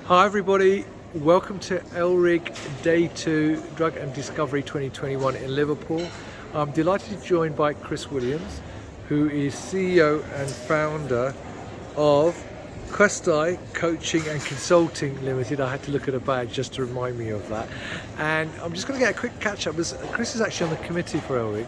Hi everybody, welcome to ELRIG Day 2 Drug and Discovery 2021 in Liverpool. I'm delighted to be joined by Chris Williams, who is CEO and founder of Questae Coaching and Consulting Limited. I had to look at a badge just to remind me of that. And I'm just going to get a quick catch up because Chris is actually on the committee for ELRIG.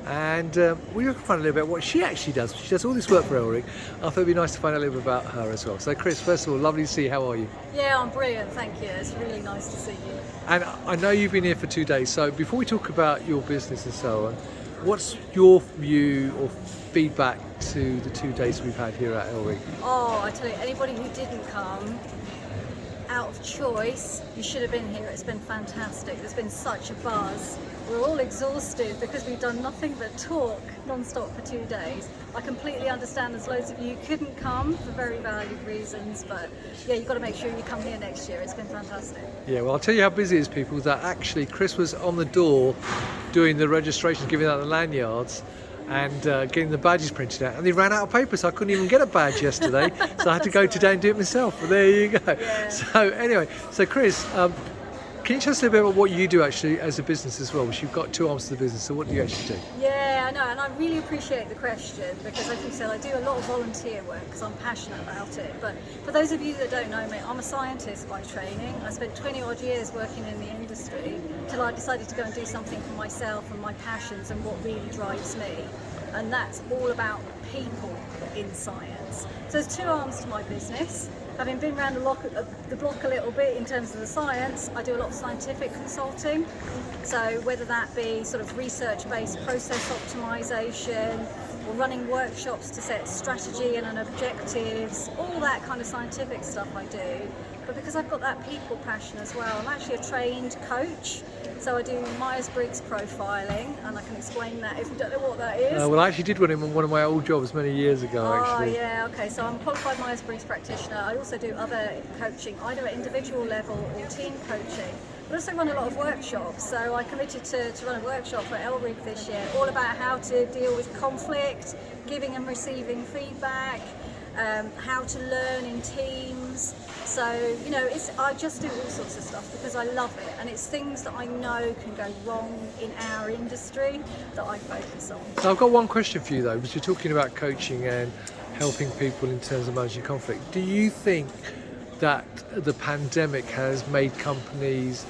And we're going to find a little bit what she actually does. She does all this work for ELRIG. I thought it'd be nice to find out a little bit about her as well. So Chris, first of all, lovely to see you. How are you? Yeah, I'm brilliant, thank you. It's really nice to see you. And I know you've been here for 2 days. So before we talk about your business and so on, what's your view or feedback to the 2 days we've had here at ELRIG? Oh, I tell you, anybody who didn't come, out of choice, you should have been here. It's been fantastic. There's been such a buzz. We're all exhausted because we've done nothing but talk non-stop for 2 days. I completely understand there's loads of you who couldn't come for very valid reasons, but yeah, you've got to make sure you come here next year. It's been fantastic. Yeah, well, I'll tell you how busy it is, people, that actually Chris was on the door doing the registrations, giving out the lanyards and getting the badges printed out, and they ran out of paper, so I couldn't even get a badge yesterday, so I had to go today and do it myself. But there you go. Yeah. So anyway, so Chris, can you tell us a little bit about what you do actually as a business as well? Because you've got 2 arms to the business, so what do you actually do? Yeah, I know, and I really appreciate the question because, as you said, I do a lot of volunteer work because I'm passionate about it. But for those of you that don't know me, I'm a scientist by training. I spent 20 odd years working in the industry till I decided to go and do something for myself and my passions and what really drives me. And that's all about people in science. So there's 2 arms to my business. Having been around the block a little bit in terms of the science, I do a lot of scientific consulting. So whether that be sort of research-based process optimization, or running workshops to set strategy and objectives, all that kind of scientific stuff I do. But because I've got that people passion as well, I'm actually a trained coach. So I do Myers-Briggs profiling, and I can explain that if you don't know what that is. Well, I actually did one of my old jobs many years ago, actually. Oh, yeah, okay. So I'm a qualified Myers-Briggs practitioner. I also do other coaching, either at individual level or team coaching. But I also run a lot of workshops. So I committed to run a workshop for ELRIG this year, all about how to deal with conflict, giving and receiving feedback, how to learn in teams. So, you know, I just do all sorts of stuff because I love it, and it's things that I know can go wrong in our industry that I focus on. So I've got one question for you though, because you're talking about coaching and helping people in terms of managing conflict. Do you think that the pandemic has made companies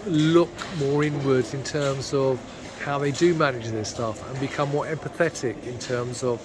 look more inwards in terms of how they do manage their stuff and become more empathetic in terms of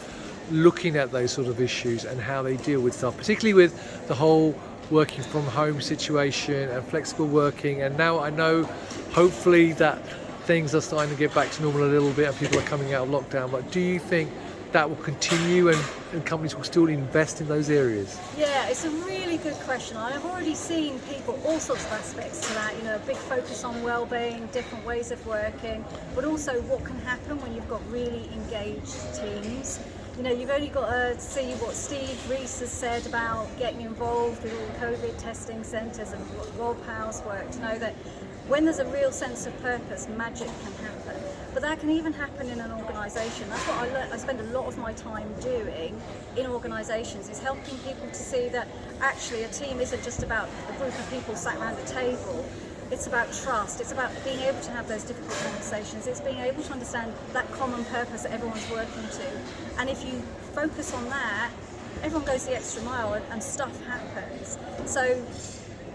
looking at those sort of issues and how they deal with stuff, particularly with the whole working from home situation and flexible working? And now I know hopefully that things are starting to get back to normal a little bit and people are coming out of lockdown, but do you think that will continue and companies will still invest in those areas? Yeah, it's a really good question. I've already seen people, all sorts of aspects to that, you know, a big focus on well-being, different ways of working, but also what can happen when you've got really engaged teams. You know, you've only got to see what Steve Reese has said about getting involved with all the COVID testing centres and what Rob Howe's work to know that when there's a real sense of purpose, magic can happen. But that can even happen in an organisation. That's what I spend a lot of my time doing in organisations, is helping people to see that actually a team isn't just about a group of people sat around a table. It's about trust, it's about being able to have those difficult conversations, it's being able to understand that common purpose that everyone's working to. And if you focus on that, everyone goes the extra mile and stuff happens. So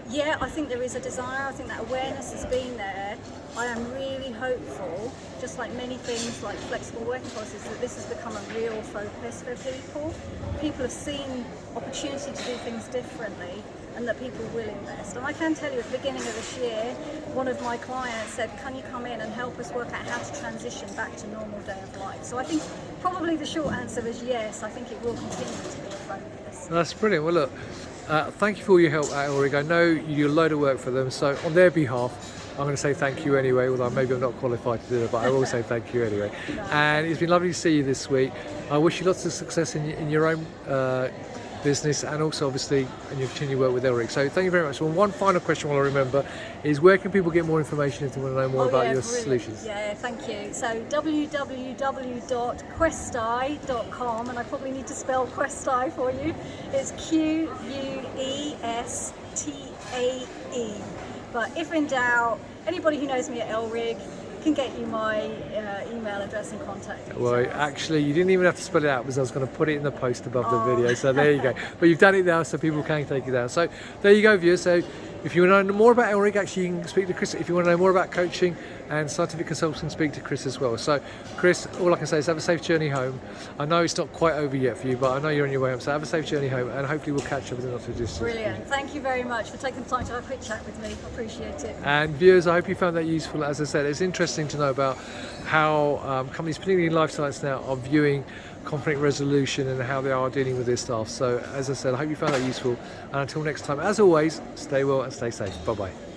yeah, I think there is a desire, I think that awareness has been there. I am really hopeful, just like many things like flexible working policies, that this has become a real focus for people. People have seen opportunity to do things differently and that people will invest. And I can tell you at the beginning of this year, one of my clients said, can you come in and help us work out how to transition back to normal day of life? So I think probably the short answer is yes, I think it will continue to be a focus. That's brilliant. Well, look, thank you for all your help at ELRIG. I know you do a load of work for them, so on their behalf, I'm going to say thank you anyway, although maybe I'm not qualified to do it, but I will say thank you anyway. And it's been lovely to see you this week. I wish you lots of success in your own business and also obviously in your continued work with ELRIG. So thank you very much. Well, one final question while I remember is, where can people get more information if they want to know more about your solutions? Yeah, thank you. So www.questae.com, and I probably need to spell Questae for you. It's Questae. AE. But if in doubt, anybody who knows me at ELRIG can get you my email address and contact details. Well, actually, you didn't even have to spell it out because I was going to put it in the post above the video. So there you go. But you've done it now, so people can take it down. So there you go, viewers. So if you want to know more about ELRIG, actually, you can speak to Chris. If you want to know more about coaching and scientific consulting, speak to Chris as well. So, Chris, all I can say is have a safe journey home. I know it's not quite over yet for you, but I know you're on your way home. So have a safe journey home, and hopefully we'll catch up with another distance. Brilliant. Thank you very much for taking the time to have a quick chat with me. I appreciate it. And viewers, I hope you found that useful. As I said, it's interesting to know about how companies, particularly in life science now, are viewing conflict resolution and how they are dealing with their staff. So as I said, I hope you found that useful. And until next time, as always, stay well and stay safe. Bye-bye.